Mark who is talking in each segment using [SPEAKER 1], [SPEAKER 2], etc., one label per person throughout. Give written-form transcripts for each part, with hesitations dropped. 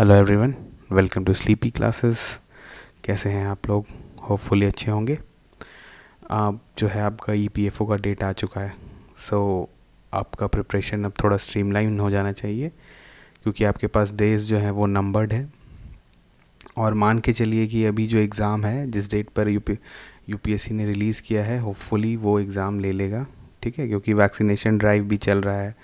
[SPEAKER 1] Hello everyone, welcome to sleepy classes. कैसे हैं आप लोग? होपफुली अच्छे होंगे। आप जो है आपका ईपीएफओ का डेट आ चुका है। आपका प्रिपरेशन अब थोड़ा स्ट्रीमलाइन हो जाना चाहिए, क्योंकि आपके पास डेज जो हैं वो नंबर्ड है। और मान के चलिए कि अभी जो एग्ज़ाम है, जिस डेट पर यूपीएससी ने रिलीज़ किया है, होपफुली वो एग्ज़ाम ले लेगा। ठीक है, क्योंकि वैक्सीनेशन ड्राइव भी चल रहा है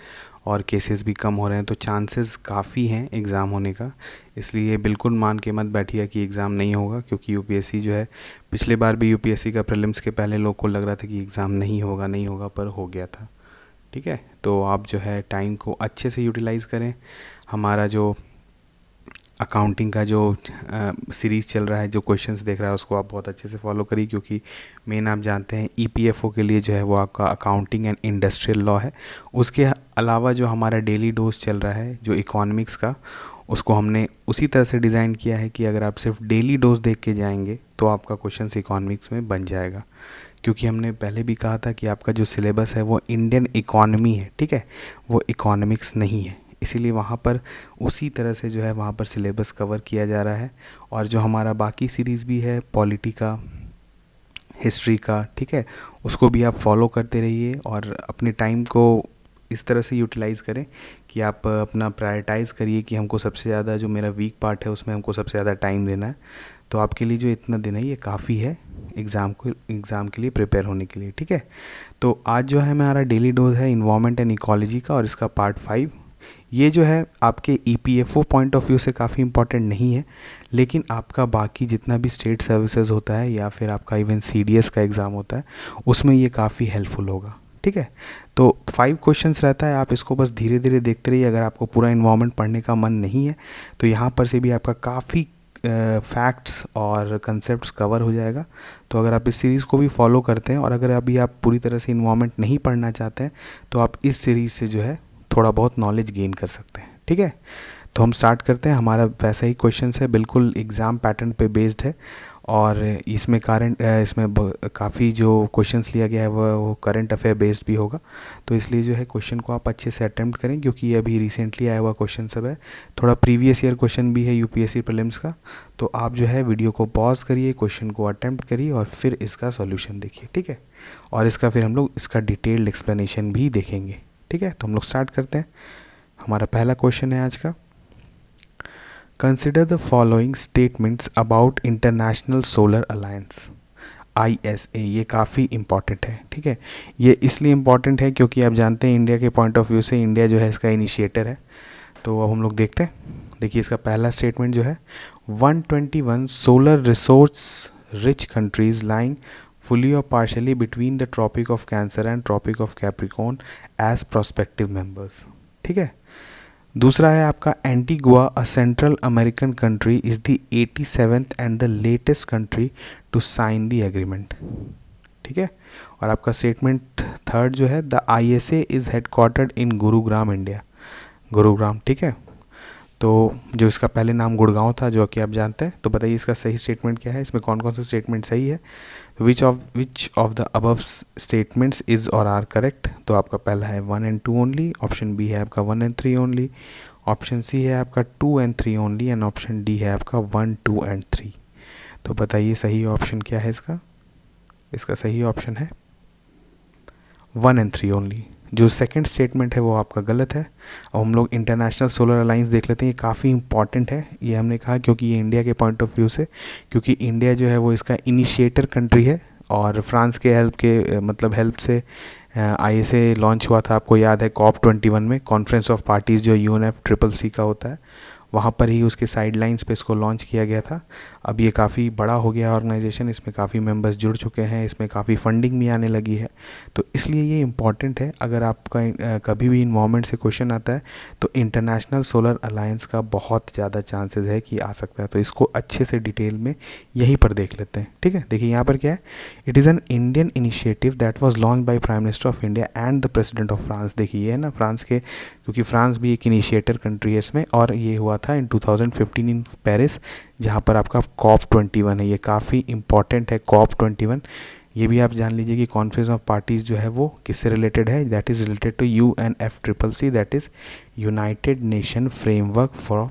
[SPEAKER 1] और केसेस भी कम हो रहे हैं, तो चांसेस काफ़ी हैं एग्ज़ाम होने का। इसलिए बिल्कुल मान के मत बैठिए कि एग्ज़ाम नहीं होगा, क्योंकि यूपीएससी जो है, पिछले बार भी यूपीएससी का प्रीलिम्स के पहले लोग को लग रहा था कि एग्ज़ाम नहीं होगा, पर हो गया था। ठीक है, तो आप जो है टाइम को अच्छे से यूटिलाइज़ करें। हमारा जो अकाउंटिंग का जो सीरीज़ चल रहा है, जो क्वेश्चंस देख रहा है, उसको आप बहुत अच्छे से फॉलो करिए, क्योंकि मेन आप जानते हैं ईपीएफओ के लिए जो है वो आपका अकाउंटिंग एंड इंडस्ट्रियल लॉ है। उसके अलावा जो हमारा डेली डोज चल रहा है जो इकोनॉमिक्स का, उसको हमने उसी तरह से डिज़ाइन किया है कि अगर आप सिर्फ डेली डोज देख के जाएंगे तो आपका क्वेश्चन इकोनॉमिक्स में बन जाएगा। क्योंकि हमने पहले भी कहा था कि आपका जो सिलेबस है वो इंडियन इकोनॉमी है, ठीक है, वो इकोनॉमिक्स नहीं है। इसीलिए वहाँ पर उसी तरह से जो है वहाँ पर सिलेबस कवर किया जा रहा है। और जो हमारा बाकी सीरीज़ भी है, पॉलिटी का, हिस्ट्री का, ठीक है, उसको भी आप फॉलो करते रहिए और अपने टाइम को इस तरह से यूटिलाइज़ करें कि आप अपना प्रायोरिटाइज़ करिए कि हमको सबसे ज़्यादा जो मेरा वीक पार्ट है उसमें हमको सबसे ज़्यादा टाइम देना है। तो आपके लिए जो इतना दिन है ये काफ़ी है एग्ज़ाम के लिए प्रिपेयर होने के लिए। ठीक है, तो आज जो है हमारा डेली डोज है इन्वायरमेंट एंड इकोलॉजी का, और इसका पार्ट 5। ये जो है आपके ईपीएफओ पॉइंट ऑफ व्यू से काफ़ी इंपॉर्टेंट नहीं है, लेकिन आपका बाकी जितना भी स्टेट सर्विसेज होता है या फिर आपका इवन सीडीएस का एग्ज़ाम होता है, उसमें ये काफ़ी हेल्पफुल होगा। ठीक है, तो 5 क्वेश्चंस रहता है, आप इसको बस धीरे धीरे देखते रहिए। अगर आपको पूरा इन्वायरमेंट पढ़ने का मन नहीं है तो यहाँ पर से भी आपका काफ़ी फैक्ट्स और कंसेप्ट्स कवर हो जाएगा। तो अगर आप इस सीरीज़ को भी फॉलो करते हैं और अगर अभी आप पूरी तरह से इन्वायरमेंट नहीं पढ़ना चाहते हैं तो आप इस सीरीज़ से जो है थोड़ा बहुत नॉलेज गेन कर सकते हैं। ठीक है, तो हम स्टार्ट करते हैं। हमारा वैसा ही क्वेश्चन है, बिल्कुल एग्ज़ाम पैटर्न पे बेस्ड है, और इसमें काफ़ी जो क्वेश्चंस लिया गया है वो करंट अफेयर बेस्ड भी होगा। तो इसलिए जो है क्वेश्चन को आप अच्छे से अटेम्प्ट करें, क्योंकि ये अभी रिसेंटली आया हुआ क्वेश्चन सब है। थोड़ा प्रीवियस ईयर क्वेश्चन भी है यूपीएससी प्रीलिम्स का। तो आप जो है वीडियो को पॉज करिए, क्वेश्चन को अटेम्प्ट करिए और फिर इसका सॉल्यूशन देखिए। ठीक है, और इसका फिर हम लोग इसका डिटेल्ड एक्सप्लेनेशन भी देखेंगे। ठीक है, तो हम लोग स्टार्ट करते हैं। हमारा पहला क्वेश्चन है आज का, consider the following statements about international solar alliance ISA। ये काफ़ी इंपॉर्टेंट है। ठीक है, ये इसलिए इम्पॉर्टेंट है क्योंकि आप जानते हैं इंडिया के पॉइंट ऑफ व्यू से इंडिया जो है इसका इनिशिएटर है। तो अब हम लोग देखते हैं। देखिए, इसका पहला स्टेटमेंट जो है, 121 solar resource rich countries lying fully or partially between the Tropic of Cancer and Tropic of Capricorn as prospective members। ठीक है, दूसरा है आपका, Antigua a Central American country is the 87th and the latest country to sign the agreement. ठीक है, और आपका statement third जो है, the ISA is headquartered in Gurugram India. Gurugram, ठीक है, तो जो इसका पहले नाम गुड़गांव था, जो कि आप जानते हैं। तो बताइए इसका सही स्टेटमेंट क्या है, इसमें कौन कौन सा स्टेटमेंट सही है। विच of the above statements is और आर करेक्ट। तो आपका पहला है 1 and 2 ओनली, ऑप्शन बी है आपका 1 and 3 ओनली, ऑप्शन सी है आपका 2 and 3 only, and option D है आपका 1, 2 and 3। तो बताइए सही ऑप्शन क्या है इसका। इसका सही ऑप्शन है 1 and 3 ओनली। जो सेकंड स्टेटमेंट है वो आपका गलत है। अब हम लोग इंटरनेशनल सोलर अलायंस देख लेते हैं। ये काफ़ी इंपॉर्टेंट है, ये हमने कहा क्योंकि ये इंडिया के पॉइंट ऑफ व्यू से, क्योंकि इंडिया जो है वो इसका इनिशिएटर कंट्री है, और फ्रांस के हेल्प से ISA लॉन्च हुआ था। आपको याद है COP21 में, कॉन्फ्रेंस ऑफ पार्टीज़ जो UNFCCC का होता है, वहाँ पर ही उसके साइडलाइंस पे इसको लॉन्च किया गया था। अब ये काफ़ी बड़ा हो गया ऑर्गेनाइजेशन, इसमें काफ़ी मेंबर्स जुड़ चुके हैं, इसमें काफ़ी फंडिंग भी आने लगी है। तो इसलिए ये इम्पॉर्टेंट है। अगर आपका कभी भी इन्वायरमेंट से क्वेश्चन आता है तो इंटरनेशनल सोलर अलायंस का बहुत ज़्यादा चांसेस है कि आ सकता है। तो इसको अच्छे से डिटेल में यहीं पर देख लेते हैं। ठीक है, देखिए यहाँ पर क्या है, it is an Indian initiative that was launch by prime minister of India and the president of France. देखिए ये है ना फ्रांस के, क्योंकि फ्रांस भी एक इनिशिएटर कंट्री है इसमें, और ये हुआ था इन 2015 इन पेरिस, जहाँ पर आपका COP21 है। ये काफ़ी इंपॉर्टेंट है COP21। ये भी आप जान लीजिए कि कॉन्फ्रेंस ऑफ पार्टीज़ जो है वो किससे रिलेटेड है, that is related to UNFCCC, that is United Nation framework for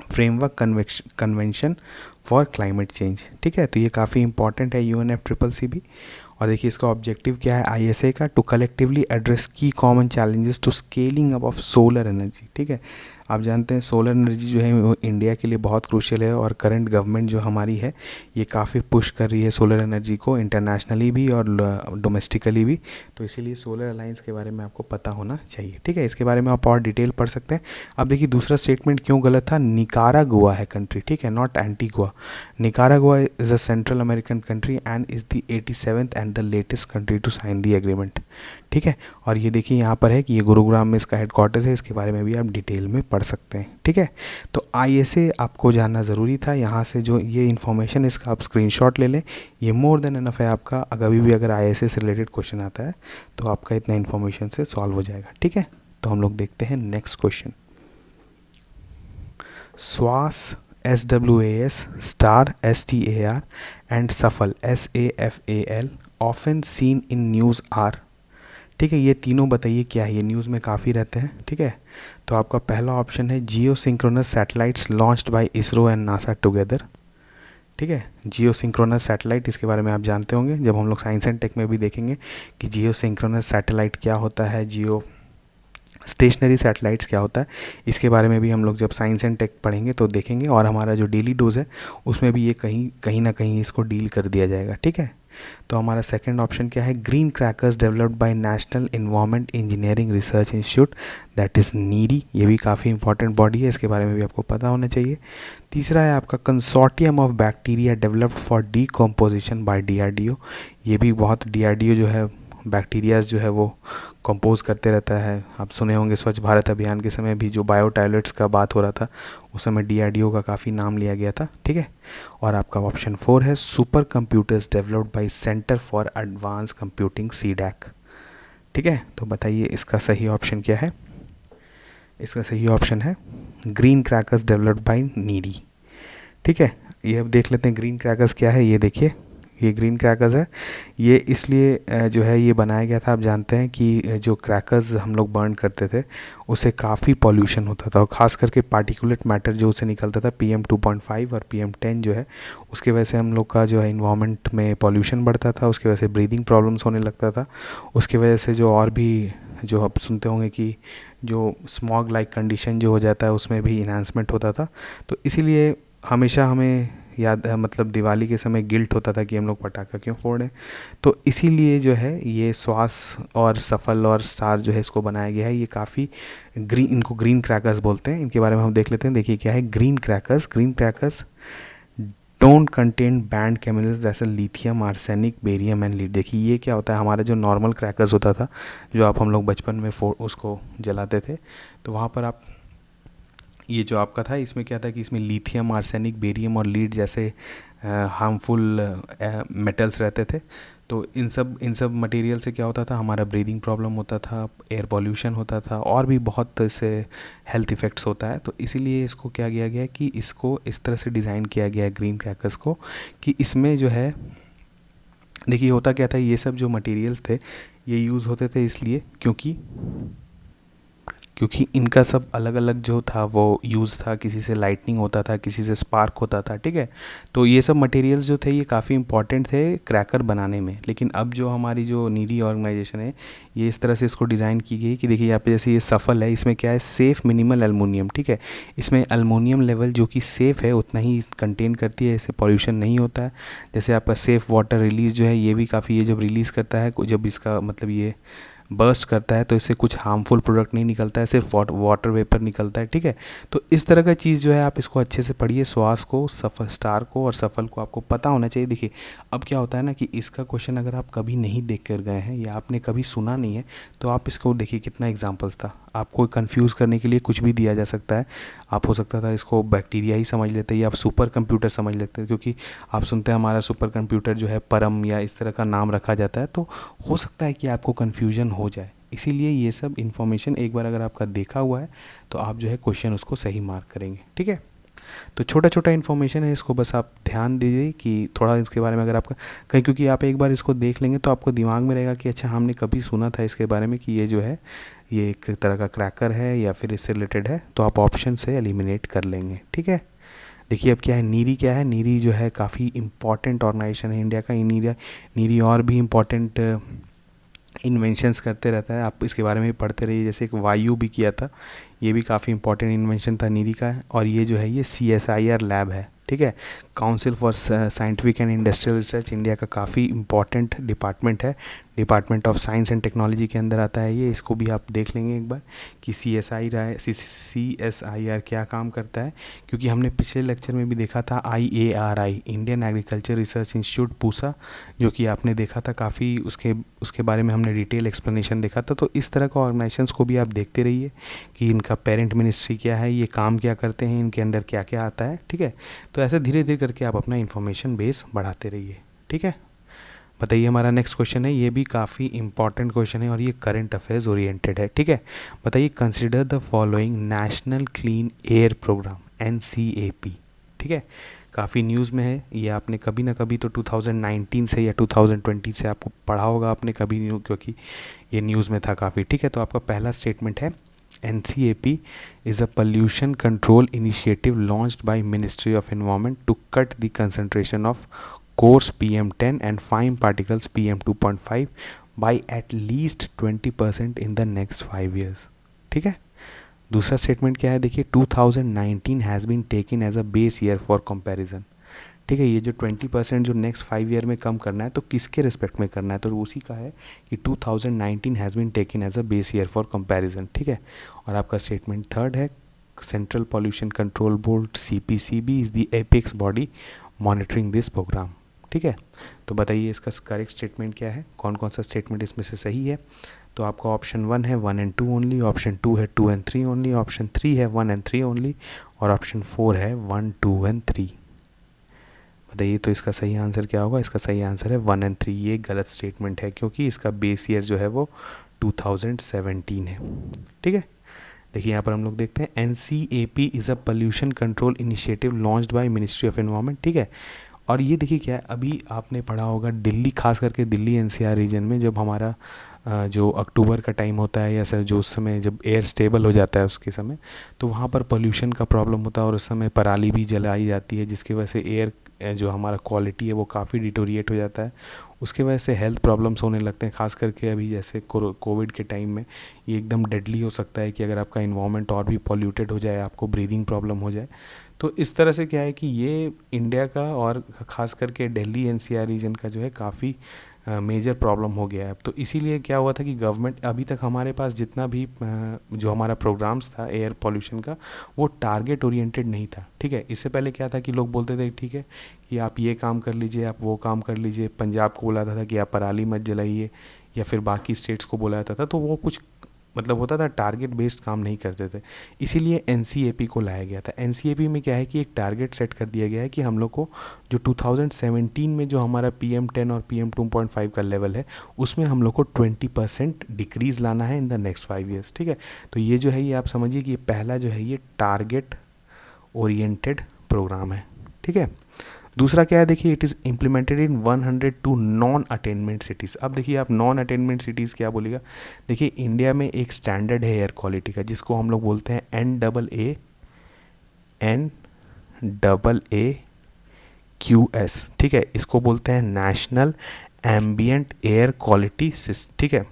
[SPEAKER 1] framework convention for climate change. ठीक है, तो ये काफ़ी इंपॉर्टेंट है UNFCCC भी। और देखिए इसका ऑब्जेक्टिव क्या है ISA का, to collectively address key common challenges to scaling up of solar energy. ठीक है, आप जानते हैं सोलर एनर्जी जो है वो इंडिया के लिए बहुत क्रूशियल है, और करंट गवर्नमेंट जो हमारी है ये काफ़ी पुश कर रही है सोलर एनर्जी को, इंटरनेशनली भी और डोमेस्टिकली भी। तो इसीलिए सोलर अलायंस के बारे में आपको पता होना चाहिए। ठीक है, इसके बारे में आप और डिटेल पढ़ सकते हैं। अब देखिए दूसरा स्टेटमेंट क्यों गलत था, निकारागुआ है कंट्री, ठीक है, not Antigua. Nicaragua is a Central American country and is the 87th and the latest country to sign the agreement. ठीक है, और ये देखिए यहाँ पर है कि ये गुरुग्राम में इसका हेडक्वार्टर्स है, इसके बारे में भी आप डिटेल में पढ़ सकते हैं। ठीक है, तो ISA आपको जानना ज़रूरी था। यहाँ से जो ये इन्फॉर्मेशन इसका आप स्क्रीनशॉट ले लें, ये मोर देन इनफ है आपका। अभी भी अगर ISA से रिलेटेड क्वेश्चन आता है तो आपका इतना इन्फॉर्मेशन से सॉल्व हो जाएगा। ठीक है, तो हम लोग देखते हैं नेक्स्ट क्वेश्चन। स्वास SWAS, STAR STAR and SAFAL SAFAL often seen in news are. ठीक है, ये तीनों बताइए क्या है, ये न्यूज़ में काफ़ी रहते हैं। ठीक है, तो आपका पहला ऑप्शन है geosynchronous satellites launched by ISRO and NASA together. ठीक है, जियो सिंक्रोनस सैटेलाइट, इसके बारे में आप जानते होंगे, जब हम लोग साइंस एंड टेक में भी देखेंगे कि जियो सिंक्रोनस सैटेलाइट क्या होता है, जियो स्टेशनरी सैटेलाइट्स क्या होता है, इसके बारे में भी हम लोग जब साइंस एंड टेक पढ़ेंगे तो देखेंगे। और हमारा जो डेली डोज है उसमें भी ये कहीं ना कहीं इसको डील कर दिया जाएगा। ठीक है, तो हमारा सेकंड ऑप्शन क्या है, green crackers developed by national environment engineering research institute, that is NEERI. ये भी काफ़ी इंपॉर्टेंट बॉडी है, इसके बारे में भी आपको पता होना चाहिए। तीसरा है आपका consortium of bacteria developed for decomposition by DRDO। ये भी बहुत DRDO जो है बैक्टीरियाज जो है वो कंपोज करते रहता है। आप सुने होंगे स्वच्छ भारत अभियान के समय भी जो बायो टॉयलेट्स का बात हो रहा था, उस समय DRDO का काफ़ी नाम लिया गया था। ठीक है, और आपका ऑप्शन 4 है super computers developed by centre for advance computing CDAC। ठीक है, तो बताइए इसका सही ऑप्शन क्या है। इसका सही ऑप्शन है green crackers developed bye NEERI. ठीक है, ये अब देख लेते हैं ग्रीन क्रैकर्स क्या है। ये देखिए ये ग्रीन क्रैकर्स है, ये इसलिए जो है ये बनाया गया था। आप जानते हैं कि जो क्रैकर्स हम लोग बर्न करते थे उससे काफ़ी पॉल्यूशन होता था, और ख़ास करके पार्टिकुलेट मैटर जो उससे निकलता था PM 2.5 और PM 10 जो है, उसकी वजह से हम लोग का जो है इन्वामेंट में पॉल्यूशन बढ़ता था, उसकी वजह से ब्रीदिंग प्रॉब्लम्स होने लगता था, उसकी वजह से जो और भी जो आप सुनते होंगे कि जो स्मॉग लाइक कंडीशन जो हो जाता है उसमें भी इन्हांसमेंट होता था। तो इसीलिए हमेशा हमें याद मतलब दिवाली के समय गिल्ट होता था कि हम लोग पटाखा क्यों फोड़ें। तो इसीलिए जो है ये स्वास और सफल और स्टार जो है इसको बनाया गया है। ये काफ़ी इनको ग्रीन क्रैकर्स बोलते हैं। इनके बारे में हम देख लेते हैं। देखिए क्या है green crackers. Green crackers don't contain banned chemicals जैसे lithium, arsenic, barium and lead. देखिए ये क्या होता है, हमारा जो नॉर्मल क्रैकर्स होता था जो आप हम लोग बचपन में उसको जलाते थे, तो वहाँ पर आप ये जो आपका था इसमें क्या था कि इसमें लिथियम, आर्सेनिक, बेरियम और लीड जैसे हार्मफुल मेटल्स रहते थे। तो इन सब मटेरियल से क्या होता था, हमारा ब्रीदिंग प्रॉब्लम होता था, एयर पॉल्यूशन होता था, और भी बहुत इससे हेल्थ इफ़ेक्ट्स होता है। तो इसीलिए इसको क्या किया गया है कि इसको इस तरह से डिज़ाइन किया गया है ग्रीन क्रैकर्स को, कि इसमें जो है देखिए होता क्या था, ये सब जो मटेरियल्स थे ये यूज़ होते थे इसलिए क्योंकि इनका सब अलग अलग जो था वो यूज़ था। किसी से लाइटनिंग होता था, किसी से स्पार्क होता था। ठीक है, तो ये सब मटेरियल्स जो थे ये काफ़ी इंपॉर्टेंट थे क्रैकर बनाने में। लेकिन अब जो हमारी जो नीडी ऑर्गेनाइजेशन है ये इस तरह से इसको डिज़ाइन की गई कि देखिए यहाँ पे जैसे ये सफल है, इसमें क्या है सेफ़ मिनिमल एलुमिनियम। ठीक है, इसमें एलुमिनियम लेवल जो कि सेफ़ है उतना ही कंटेन करती है, इससे पॉल्यूशन नहीं होता है। जैसे आपका सेफ़ वाटर रिलीज़ जो है ये भी काफ़ी, ये जब रिलीज़ करता है, जब इसका मतलब ये बर्स्ट करता है तो इससे कुछ हार्मफुल प्रोडक्ट नहीं निकलता है, सिर्फ वाटर वेपर निकलता है। ठीक है, तो इस तरह का चीज़ जो है आप इसको अच्छे से पढ़िए। स्वास को, सफल स्टार को और सफल को आपको पता होना चाहिए। देखिए अब क्या होता है ना कि इसका क्वेश्चन अगर आप कभी नहीं देख कर गए हैं या आपने कभी सुना नहीं है तो आप इसको देखिए कितना एग्जाम्पल्स था, आपको कंफ्यूज करने के लिए कुछ भी दिया जा सकता है। आप हो सकता था इसको बैक्टीरिया ही समझ लेते या आप सुपर कंप्यूटर समझ लेते, क्योंकि आप सुनते हैं हमारा सुपर कंप्यूटर जो है परम या इस तरह का नाम रखा जाता है, तो हो सकता है कि आपको कन्फ्यूजन हो जाए। इसीलिए ये सब इन्फॉर्मेशन एक बार अगर आपका देखा हुआ है तो आप जो है क्वेश्चन उसको सही मार्क करेंगे। ठीक है, तो छोटा छोटा इन्फॉर्मेशन है, इसको बस आप ध्यान दीजिए कि थोड़ा इसके बारे में अगर आपका कहीं, क्योंकि आप एक बार इसको देख लेंगे तो आपको दिमाग में रहेगा कि अच्छा हमने कभी सुना था इसके बारे में कि ये जो है ये एक तरह का क्रैकर है या फिर इससे रिलेटेड है, तो आप ऑप्शन से एलिमिनेट कर लेंगे। ठीक है, देखिए अब क्या है, नीरी क्या है, नीरी जो है काफ़ी इम्पॉर्टेंट ऑर्गेनाइजेशन है इंडिया का। नीरी और भी इम्पॉर्टेंट इन्वेंशंस करते रहता है, आप इसके बारे में भी पढ़ते रहिए। जैसे एक वायु भी किया था, ये भी काफ़ी इंपॉर्टेंट इन्वेंशन था नीरी का। और ये जो है ये CSIR लैब है, ठीक है, council for scientific and industrial research, India का काफ़ी इंपॉर्टेंट डिपार्टमेंट है। Department of science and technology के अंदर आता है ये। इसको भी आप देख लेंगे एक बार कि CSIR क्या काम करता है, क्योंकि हमने पिछले लेक्चर में भी देखा था IARI, Indian agriculture research institute Pusa, जो कि आपने देखा था काफ़ी, उसके बारे में हमने डिटेल एक्सप्लेनेशन देखा था। तो इस तरह का ऑर्गेनाइजेशंस को भी आप देखते रहिए कि इनका पेरेंट मिनिस्ट्री क्या है, ये काम क्या करते हैं, इनके अंडर क्या क्या आता है। ठीक है, तो ऐसे धीरे धीरे करके आप अपना इन्फॉर्मेशन बेस बढ़ाते रहिए। ठीक है, बताइए हमारा नेक्स्ट क्वेश्चन है, ये भी काफ़ी इंपॉर्टेंट क्वेश्चन है और ये करंट अफेयर्स ओरिएंटेड है। ठीक है, बताइए consider the following national clean air programme NCAP। ठीक है, काफ़ी न्यूज़ में है ये, आपने कभी ना कभी तो 2019 से या 2020 से आपको पढ़ा होगा आपने कभी न्यूज़, क्योंकि ये न्यूज़ में था काफ़ी। ठीक है, तो आपका पहला स्टेटमेंट है NCAP is a pollution control initiative launched by Ministry of Environment to cut the concentration of coarse PM10 and fine particles PM2.5 by at least 20% in the next 5 years। ठीक है, दूसरा स्टेटमेंट क्या है, देखिए 2019 has been taken as a base year for comparison. ठीक है, ये जो 20% जो नेक्स्ट 5 ईयर में कम करना है, तो किसके रिस्पेक्ट में करना है, तो उसी का है कि 2019 has been taken as a base year for comparison. ठीक है, और आपका स्टेटमेंट थर्ड है, central pollution control board CPCB is the apex body monitoring this programme. ठीक है, तो बताइए इसका करेक्ट स्टेटमेंट क्या है, कौन कौन सा स्टेटमेंट इसमें से सही है। तो आपका ऑप्शन 1 है 1 and 2 ओनली, ऑप्शन 2 है 2 and 3 ओनली, ऑप्शन 3 है 1 and 3 ओनली, और ऑप्शन 4 है 1, 2 and 3। बताइए तो इसका सही आंसर क्या होगा, इसका सही आंसर है 1 and 3। ये गलत स्टेटमेंट है क्योंकि इसका बेस ईयर जो है वो 2017 है। ठीक है, देखिए यहाँ पर हम लोग देखते हैं NCAP is a pollution control initiative launched by ministry of environment. ठीक है, और ये देखिए क्या है, अभी आपने पढ़ा होगा दिल्ली, खास करके दिल्ली NCR रीजन में जब हमारा जो अक्टूबर का टाइम होता है या सर जो उस समय जब एयर स्टेबल हो जाता है उसके समय, तो वहाँ पर पोल्यूशन का प्रॉब्लम होता है और उस समय पराली भी जलाई जाती है, जिसकी वजह से एयर जो हमारा क्वालिटी है वो काफ़ी डिटोरिएट हो जाता है। उसके वजह से हेल्थ प्रॉब्लम्स होने लगते हैं, खास करके अभी जैसे कोविड के टाइम में ये एकदम डेडली हो सकता है कि अगर आपका इन्वायरमेंट और भी पॉल्यूटेड हो जाए, आपको ब्रीदिंग प्रॉब्लम हो जाए। तो इस तरह से क्या है कि ये इंडिया का और ख़ास करके दिल्ली NCR रीजन का जो है काफ़ी मेजर प्रॉब्लम हो गया है। तो इसीलिए क्या हुआ था कि गवर्नमेंट, अभी तक हमारे पास जितना भी जो हमारा प्रोग्राम्स था एयर पोल्यूशन का, वो टारगेट ओरिएंटेड नहीं था। ठीक है, इससे पहले क्या था कि लोग बोलते थे ठीक है कि आप ये काम कर लीजिए, आप वो काम कर लीजिए, पंजाब को बोला था कि आप पराली मत जलाइए, या फिर बाकी स्टेट्स को बोला जाता था, तो वो कुछ मतलब होता था, टारगेट बेस्ड काम नहीं करते थे। इसीलिए NCAP को लाया गया था। NCAP में क्या है कि एक टारगेट सेट कर दिया गया है कि हम लोग को जो 2017 में जो हमारा PM10 और PM2.5 का लेवल है, उसमें हम लोग को 20% डिक्रीज़ लाना है इन द नेक्स्ट 5 ईयर्स। ठीक है, तो ये जो है ये आप समझिए कि ये पहला जो है ये टारगेट ओरिएंटेड प्रोग्राम है। ठीक है, दूसरा क्या है, देखिए it is implemented in 102 non attainment cities. अब देखिए आप नॉन अटेनमेंट सिटीज़ क्या बोलेगा, देखिए इंडिया में एक स्टैंडर्ड है एयर क्वालिटी का, जिसको हम लोग बोलते हैं NAAQS। ठीक है, इसको बोलते हैं national ambient air quality system. ठीक है,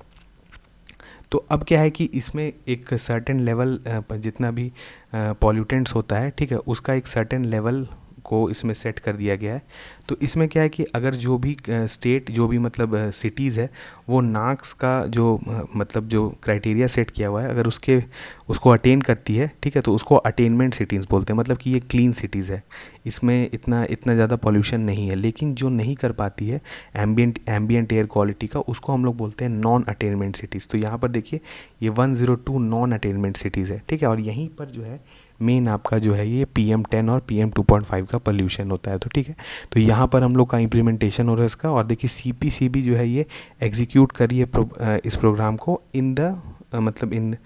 [SPEAKER 1] तो अब क्या है कि इसमें एक सर्टेन लेवल जितना भी पॉल्यूटेंट्स होता है, ठीक है, उसका एक सर्टेन लेवल को इसमें सेट कर दिया गया है। तो इसमें क्या है कि अगर जो भी स्टेट, जो भी मतलब सिटीज़ है, वो नाक्स का जो मतलब जो क्राइटेरिया सेट किया हुआ है, अगर उसको अटेन करती है, ठीक है, तो उसको अटेनमेंट सिटीज़ बोलते हैं, मतलब कि ये क्लीन सिटीज़ है, इसमें इतना ज़्यादा पॉल्यूशन नहीं है। लेकिन जो नहीं कर पाती है एम्बियंट एयर क्वालिटी का, उसको हम लोग बोलते हैं नॉन अटेनमेंट सिटीज़। तो यहाँ पर देखिए ये 102 नॉन अटेनमेंट सिटीज़ है। ठीक है, और यहीं पर जो है मेन आपका जो है ये PM10 और PM2.5 का पोल्यूशन होता है। तो ठीक है, तो यहाँ पर हम लोग का इम्प्लीमेंटेशन हो रहा है इसका। और देखिए CPCB जो है ये एग्जीक्यूट करिए इस प्रोग्राम को इन द मतलब इन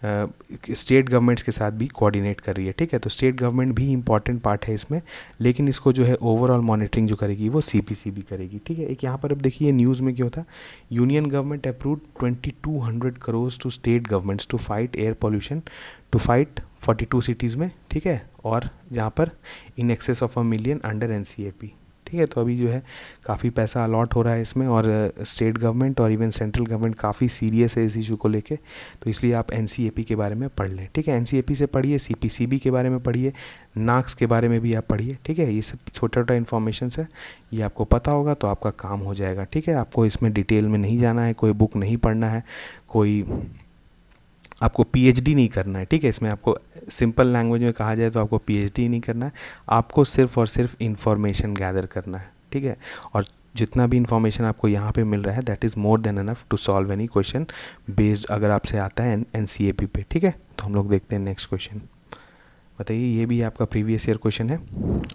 [SPEAKER 1] स्टेट गवर्नमेंट्स के साथ भी कोऑर्डिनेट कर रही है, ठीक है। तो स्टेट गवर्नमेंट भी इंपॉर्टेंट पार्ट है इसमें, लेकिन इसको जो है ओवरऑल मॉनिटरिंग जो करेगी वो CPCB करेगी, ठीक है। एक यहाँ पर अब देखिए न्यूज़ में क्या होता है, union government approved 2200 crore to state governments to fight air pollution, to fight 42 cities में, ठीक है। और जहाँ पर in excess of 1 million under NCAP, ठीक है। तो अभी जो है काफ़ी पैसा अलॉट हो रहा है इसमें, और स्टेट गवर्नमेंट और इवन सेंट्रल गवर्नमेंट काफ़ी सीरियस है इस इशू को लेके। तो इसलिए आप NCAP के बारे में पढ़ लें, ठीक है। NCAP से पढ़िए, CPCB के बारे में पढ़िए, नाक्स के बारे में भी आप पढ़िए, ठीक है। ये सब छोटा छोटा इन्फॉर्मेशन है, ये आपको पता होगा तो आपका काम हो जाएगा, ठीक है। आपको इसमें डिटेल में नहीं जाना है, कोई बुक नहीं पढ़ना है, कोई आपको PhD नहीं करना है, ठीक है। इसमें आपको सिंपल लैंग्वेज में कहा जाए तो आपको PhD नहीं करना है, आपको सिर्फ और सिर्फ इंफॉर्मेशन गैदर करना है, ठीक है। और जितना भी इंफॉर्मेशन आपको यहाँ पे मिल रहा है that is more than enough to solve any question based, अगर आपसे आता है NCAP पे, ठीक है। तो हम लोग देखते हैं नेक्स्ट क्वेश्चन। बताइए, ये भी आपका प्रीवियस ईयर क्वेश्चन है,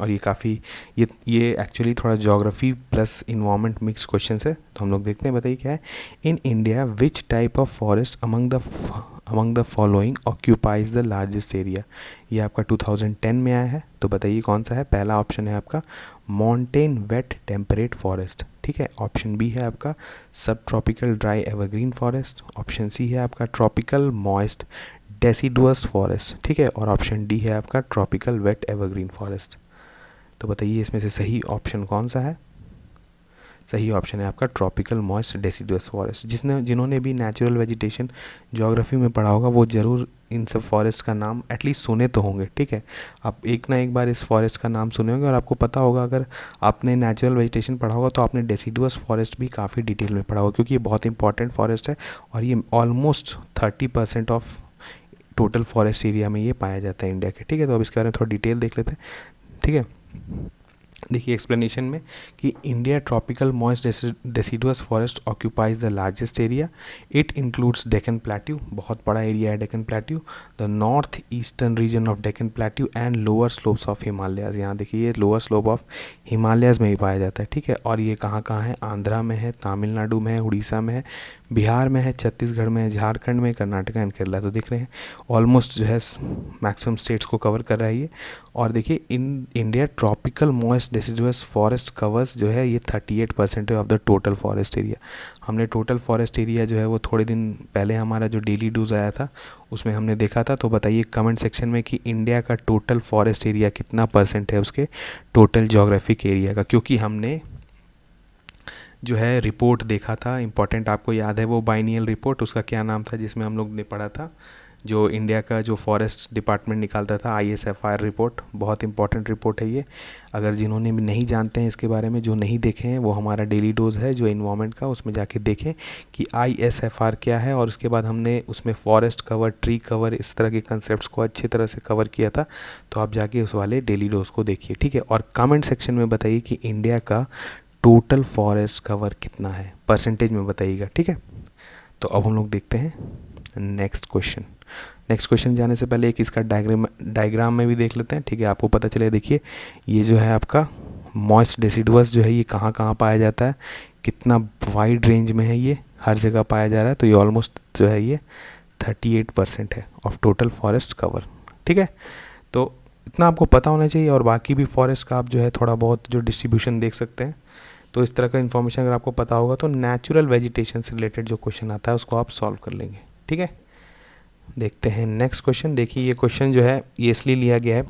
[SPEAKER 1] और ये काफ़ी ये एक्चुअली थोड़ा geography plus environment mix question है। तो हम लोग देखते हैं, बताइए क्या है। In India which type of forest among the following occupies the largest area. ये आपका 2010 में आया है, तो बताइए कौन सा है। पहला ऑप्शन है आपका माउंटेन वेट टेम्परेट फॉरेस्ट, ठीक है। ऑप्शन बी है आपका सब tropical dry evergreen forest. Option C है आपका ट्रॉपिकल मॉइस्ट डेसिडुअस फॉरेस्ट, ठीक है। और ऑप्शन डी है आपका ट्रॉपिकल वेट एवरग्रीन फॉरेस्ट। तो बताइए इसमें से सही ऑप्शन कौन सा है। सही ऑप्शन है आपका ट्रॉपिकल मॉइस्ट डेसिडुअस फॉरेस्ट। जिन्होंने भी नेचुरल वेजिटेशन ज्योग्राफी में पढ़ा होगा वो ज़रूर इन सब फॉरेस्ट का नाम एटलीस्ट सुने तो होंगे, ठीक है। आप एक ना एक बार इस फॉरेस्ट का नाम सुने होंगे, और आपको पता होगा, अगर आपने नेचुरल वेजिटेशन पढ़ा होगा तो आपने डेसिडुअस फॉरेस्ट भी काफ़ी डिटेल में पढ़ा होगा, क्योंकि ये बहुत इंपॉर्टेंट फॉरेस्ट है, और ये almost 30% of total forest area में ये पाया जाता है इंडिया के, ठीक है। तो अब इसके बारे में थोड़ा डिटेल देख लेते हैं, ठीक है। देखिए एक्सप्लेनेशन में कि India tropical moist deciduous forest occupies the largest area. It includes Deccan plateau, बहुत बड़ा एरिया है Deccan plateau, the north eastern region of Deccan plateau and lower slopes of Himalayas. यहाँ देखिए ये लोअर स्लोप ऑफ हिमालयाज में ही पाया जाता है, ठीक है। और ये कहाँ कहाँ है, आंध्रा में है, तमिलनाडु में है, उड़ीसा में है, बिहार में है, छत्तीसगढ़ में है, झारखंड में, कर्नाटका एंड केरला। तो दिख रहे हैं ऑलमोस्ट जो है मैक्सिमम स्टेट्स को कवर कर रहा है ये। और देखिए in India tropical moist deciduous forest covers जो है ये 38% of the total forest area. हमने टोटल फॉरेस्ट एरिया जो है वो थोड़े दिन पहले हमारा जो डेली डूज आया था उसमें हमने देखा था। तो बताइए कमेंट सेक्शन में कि इंडिया का टोटल फॉरेस्ट एरिया कितना % है उसके टोटल ज्योग्राफिक एरिया का, क्योंकि हमने जो है रिपोर्ट देखा था इम्पॉर्टेंट, आपको याद है वो बाइनियल रिपोर्ट, उसका क्या नाम था जिसमें हम लोग ने पढ़ा था, जो इंडिया का जो फॉरेस्ट डिपार्टमेंट निकालता था, ISFR रिपोर्ट, बहुत इंपॉर्टेंट रिपोर्ट है ये। अगर जिन्होंने भी नहीं जानते हैं इसके बारे में, जो नहीं देखे हैं, वो हमारा डेली डोज है जो इन्वायरमेंट का, उसमें जाके देखें कि ISFR क्या है। और उसके बाद हमने उसमें फॉरेस्ट कवर, ट्री कवर, इस तरह के कंसेप्ट को अच्छी तरह से कवर किया था, तो आप जाके उस वाले डेली डोज को देखिए, ठीक है। और कमेंट सेक्शन में बताइए कि इंडिया का टोटल फॉरेस्ट कवर कितना है, परसेंटेज में बताइएगा, ठीक है। तो अब हम लोग देखते हैं नेक्स्ट क्वेश्चन। नेक्स्ट क्वेश्चन जाने से पहले एक इसका डायग्राम में भी देख लेते हैं, ठीक है, आपको पता चले। देखिए ये जो है आपका मॉइस्ट डेसिडुअस जो है ये कहाँ कहाँ पाया जाता है, कितना वाइड रेंज में है, ये हर जगह पाया जा रहा है। तो ये ऑलमोस्ट जो है ये 38% है ऑफ टोटल फॉरेस्ट कवर, ठीक है। तो इतना आपको पता होना चाहिए, और बाकी भी फॉरेस्ट का आप जो है थोड़ा बहुत जो डिस्ट्रीब्यूशन देख सकते हैं। तो इस तरह का इन्फॉर्मेशन अगर आपको पता होगा तो नेचुरल वेजिटेशन से रिलेटेड जो क्वेश्चन आता है उसको आप सॉल्व कर लेंगे, ठीक है। देखते हैं नेक्स्ट क्वेश्चन। देखिए ये क्वेश्चन जो है ये इसलिए लिया गया है,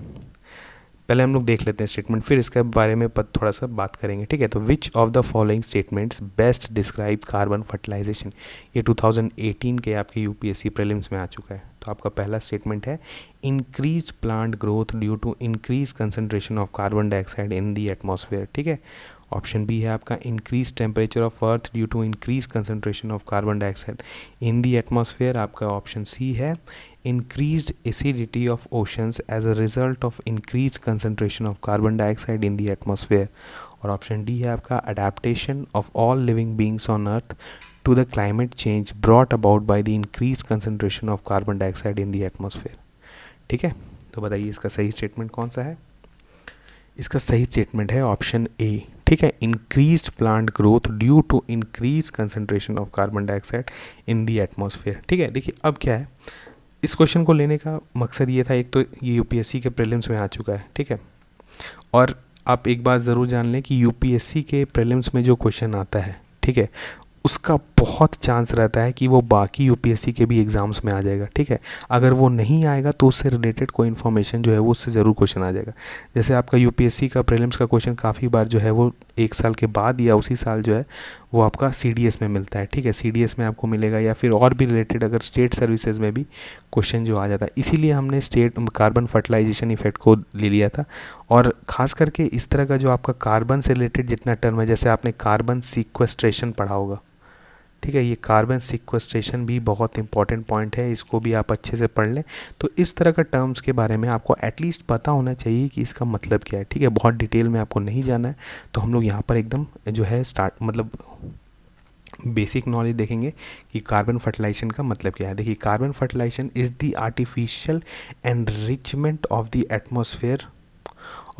[SPEAKER 1] पहले हम लोग देख लेते हैं स्टेटमेंट, फिर इसके बारे में थोड़ा सा बात करेंगे, ठीक है। तो which of the following statements best describe carbon fertilization. ये 2018 के आपके UPSC प्रीलिम्स में आ चुका है। तो आपका पहला स्टेटमेंट है increase plant growth due to increase concentration of carbon dioxide in the atmosphere, ठीक है। ऑप्शन बी है आपका increase temperature of earth due to increase concentration of carbon dioxide in the atmosphere. आपका ऑप्शन सी है increased acidity of oceans as a result of increased concentration of carbon dioxide in the atmosphere। और option D है आपका adaptation of all living beings on earth to the climate change brought about by the increased concentration of carbon dioxide in the atmosphere, ठीक है। तो बताइए इसका सही statement कौन सा है। इसका सही स्टेटमेंट है ऑप्शन ए, ठीक है, increased plant growth due to increase concentration of carbon dioxide in the atmosphere, ठीक है। देखिए अब क्या है, इस क्वेश्चन को लेने का मकसद ये था, एक तो ये यूपीएससी के प्रीलिम्स में आ चुका है, ठीक है, और आप एक बात ज़रूर जान लें कि यूपीएससी के प्रीलिम्स में जो क्वेश्चन आता है, ठीक है, उसका बहुत चांस रहता है कि वो बाकी यूपीएससी के भी एग्ज़ाम्स में आ जाएगा, ठीक है। अगर वो नहीं आएगा तो उससे रिलेटेड कोई इन्फॉर्मेशन जो है वो उससे ज़रूर क्वेश्चन आ जाएगा। जैसे आपका यूपीएससी का प्रीलिम्स का क्वेश्चन काफ़ी बार जो है वो एक साल के बाद या उसी साल जो है वो आपका सीडीएस में मिलता है, ठीक है, सीडीएस में आपको मिलेगा, या फिर और भी रिलेटेड अगर स्टेट सर्विसेज में भी क्वेश्चन जो आ जाता है। इसीलिए हमने स्टेट कार्बन फर्टिलाइजेशन इफेक्ट को ले लिया था, और ख़ास करके इस तरह का जो आपका कार्बन से रिलेटेड जितना टर्म है, जैसे आपने कार्बन सीक्वेस्ट्रेशन पढ़ा होगा, ठीक है, ये कार्बन सीक्वेस्ट्रेशन भी बहुत इंपॉर्टेंट पॉइंट है, इसको भी आप अच्छे से पढ़ लें। तो इस तरह का टर्म्स के बारे में आपको एटलीस्ट पता होना चाहिए कि इसका मतलब क्या है, ठीक है, बहुत डिटेल में आपको नहीं जाना है। तो हम लोग यहाँ पर एकदम जो है मतलब बेसिक नॉलेज देखेंगे कि कार्बन फर्टिलाइजेशन का मतलब क्या है। देखिए, carbon fertilization is the artificial enrichment of the atmosphere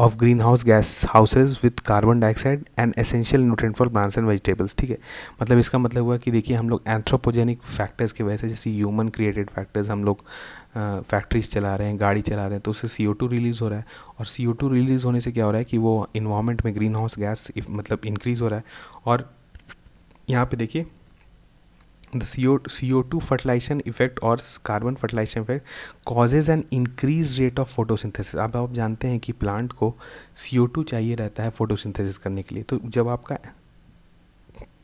[SPEAKER 1] of greenhouse gas houses with carbon dioxide and essential nutrient for plants and vegetables, ठीक है। मतलब इसका मतलब हुआ कि देखिए, हम लोग एंथ्रोपोजेनिक फैक्टर्स की वजह से, जैसे ह्यूमन क्रिएटेड फैक्टर्स, हम लोग फैक्ट्रीज चला रहे हैं, गाड़ी चला रहे हैं, तो उससे CO2 रिलीज़ हो रहा है, और CO2 रिलीज़ होने से क्या हो रहा है कि वो इन्वायरमेंट में ग्रीन हाउस गैस मतलब इंक्रीज़ हो रहा है। और यहाँ पे देखिए, the CO2 fertilization effect और carbon fertilization effect causes an increase rate of photosynthesis. अब आप जानते हैं कि प्लांट को CO2 चाहिए रहता है फोटोसिंथेसिस करने के लिए। तो जब आपका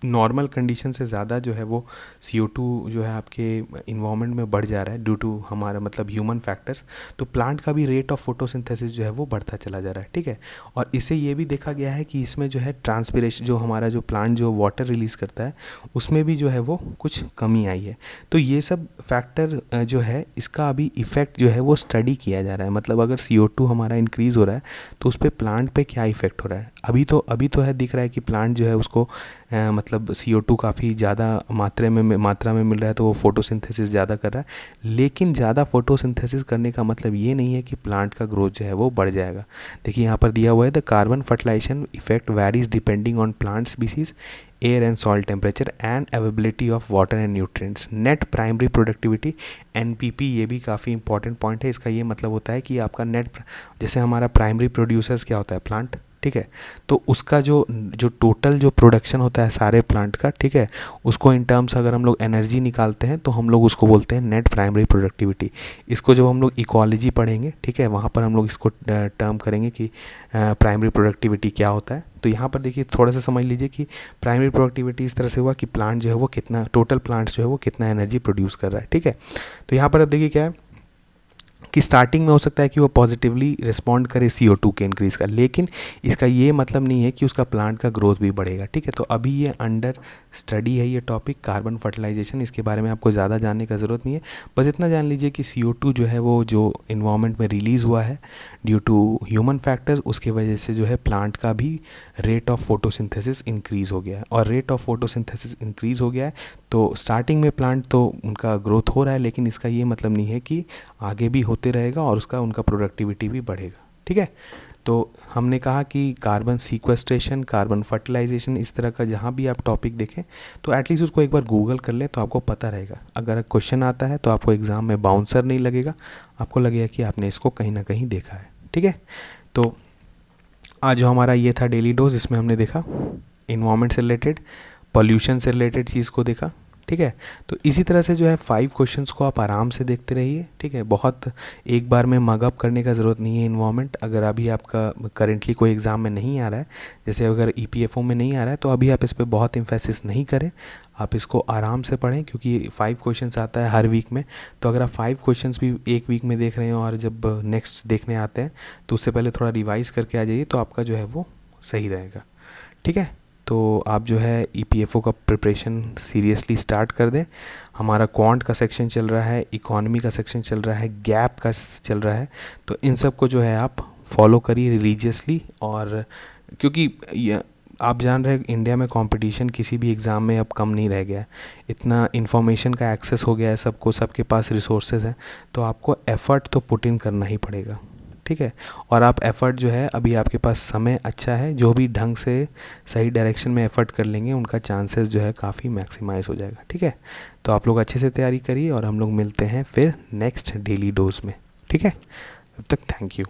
[SPEAKER 1] नॉर्मल कंडीशन से ज़्यादा जो है वो CO2 जो है आपके इन्वायरमेंट में बढ़ जा रहा है ड्यू टू हमारा मतलब ह्यूमन फैक्टर्स, तो प्लांट का भी रेट ऑफ फोटोसिंथेसिस जो है वो बढ़ता चला जा रहा है, ठीक है। और इससे ये भी देखा गया है कि इसमें जो है ट्रांसपिरेशन, जो हमारा जो प्लांट जो वाटर रिलीज़ करता है उसमें भी जो है वो कुछ कमी आई है। तो ये सब फैक्टर जो है इसका अभी इफ़ेक्ट जो है वो स्टडी किया जा रहा है। मतलब अगर CO2 हमारा इंक्रीज़ हो रहा है तो उस पर प्लांट पे क्या इफ़ेक्ट हो रहा है। अभी तो है दिख रहा है कि प्लांट जो है उसको मतलब CO2 काफ़ी ज़्यादा मात्रा में मिल रहा है, तो वो फोटोसिंथेसिस ज़्यादा कर रहा है। लेकिन ज़्यादा फोटोसिंथेसिस करने का मतलब ये नहीं है कि प्लांट का ग्रोथ जो है वो बढ़ जाएगा। देखिए यहाँ पर दिया हुआ है, the carbon fertilization effect varies depending on plant species, air and soil temperature and availability of water and nutrients, net primary productivity NPP। ये भी काफ़ी इंपॉर्टेंट पॉइंट है। इसका ये मतलब होता है कि आपका नेट, जैसे हमारा प्राइमरी प्रोड्यूसर्स क्या होता है, प्लांट, ठीक है, तो उसका जो टोटल जो प्रोडक्शन होता है सारे प्लांट का, ठीक है, उसको इन टर्म्स अगर हम लोग एनर्जी निकालते हैं तो हम लोग उसको बोलते हैं नेट प्राइमरी प्रोडक्टिविटी। इसको जब हम लोग इकोलॉजी पढ़ेंगे, ठीक है, वहाँ पर हम लोग इसको टर्म करेंगे कि प्राइमरी प्रोडक्टिविटी क्या होता है। तो यहाँ पर देखिए, थोड़ा सा समझ लीजिए कि प्राइमरी प्रोडक्टिविटी इस तरह से हुआ कि प्लांट जो है वो कितना, टोटल प्लांट्स जो है वो कितना एनर्जी प्रोड्यूस कर रहा है, ठीक है। तो यहाँ पर अब देखिए क्या है कि स्टार्टिंग में हो सकता है कि वो पॉजिटिवली रिस्पॉन्ड करे CO2 के इंक्रीज़ का, लेकिन इसका ये मतलब नहीं है कि उसका प्लांट का ग्रोथ भी बढ़ेगा, ठीक है। तो अभी ये अंडर स्टडी है ये टॉपिक कार्बन फर्टिलाइजेशन, इसके बारे में आपको ज़्यादा जानने का ज़रूरत नहीं है। बस इतना जान लीजिए कि CO2 जो है वो जो इन्वायरमेंट में रिलीज़ हुआ है ड्यू टू ह्यूमन फैक्टर्स, उसकी वजह से जो है प्लांट का भी रेट ऑफ फोटोसिंथेसिस इंक्रीज़ हो गया है। और रेट ऑफ फोटोसिंथेसिस इंक्रीज़ हो गया है तो स्टार्टिंग में प्लांट तो उनका ग्रोथ हो रहा है, लेकिन इसका ये मतलब नहीं है कि आगे भी होते रहेगा और उनका प्रोडक्टिविटी भी बढ़ेगा, ठीक है। तो हमने कहा कि कार्बन सीक्वेस्ट्रेशन, कार्बन फर्टिलाइजेशन, इस तरह का जहाँ भी आप टॉपिक देखें तो एटलीस्ट उसको एक बार गूगल कर लें तो आपको पता रहेगा। अगर क्वेश्चन आता है तो आपको एग्ज़ाम में बाउंसर नहीं लगेगा, आपको लगेगा कि आपने इसको कहीं ना कहीं देखा है, ठीक है। तो आज जो हमारा ये था डेली डोज, इसमें हमने देखा इन्वायरमेंट से रिलेटेड, पॉल्यूशन से रिलेटेड चीज़ को देखा, ठीक है। तो इसी तरह से जो है 5 क्वेश्चंस को आप आराम से देखते रहिए, ठीक है। बहुत एक बार में मग अप करने का ज़रूरत नहीं है इन्वायरमेंट। अगर अभी आपका करेंटली कोई एग्ज़ाम में नहीं आ रहा है, जैसे अगर EPFO में नहीं आ रहा है, तो अभी आप इस पर बहुत एम्फेसिस नहीं करें, आप इसको आराम से पढ़ें, क्योंकि 5 क्वेश्चंस आता है हर वीक में। तो अगर आप 5 क्वेश्चंस भी एक वीक में देख रहे हैं और जब नेक्स्ट देखने आते हैं तो उससे पहले थोड़ा रिवाइज़ करके आ जाइए, तो आपका जो है वो सही रहेगा, ठीक है। तो आप जो है EPFO का प्रिपरेशन सीरियसली स्टार्ट कर दें। हमारा क्वांट का सेक्शन चल रहा है, इकोनॉमी का सेक्शन चल रहा है, गैप का चल रहा है, तो इन सब को जो है आप फॉलो करिए रिलीजियसली। और क्योंकि आप जान रहे हैं इंडिया में कंपटीशन किसी भी एग्ज़ाम में अब कम नहीं रह गया है, इतना इन्फॉर्मेशन का एक्सेस हो गया है सबको, सबके पास रिसोर्सेज हैं, तो आपको एफ़र्ट तो पुट इन करना ही पड़ेगा, ठीक है। और आप एफ़र्ट जो है, अभी आपके पास समय अच्छा है, जो भी ढंग से सही डायरेक्शन में एफ़र्ट कर लेंगे उनका चांसेस जो है काफ़ी मैक्सिमाइज़ हो जाएगा, ठीक है। तो आप लोग अच्छे से तैयारी करिए और हम लोग मिलते हैं फिर नेक्स्ट डेली डोज में, ठीक है। तब तक थैंक यू।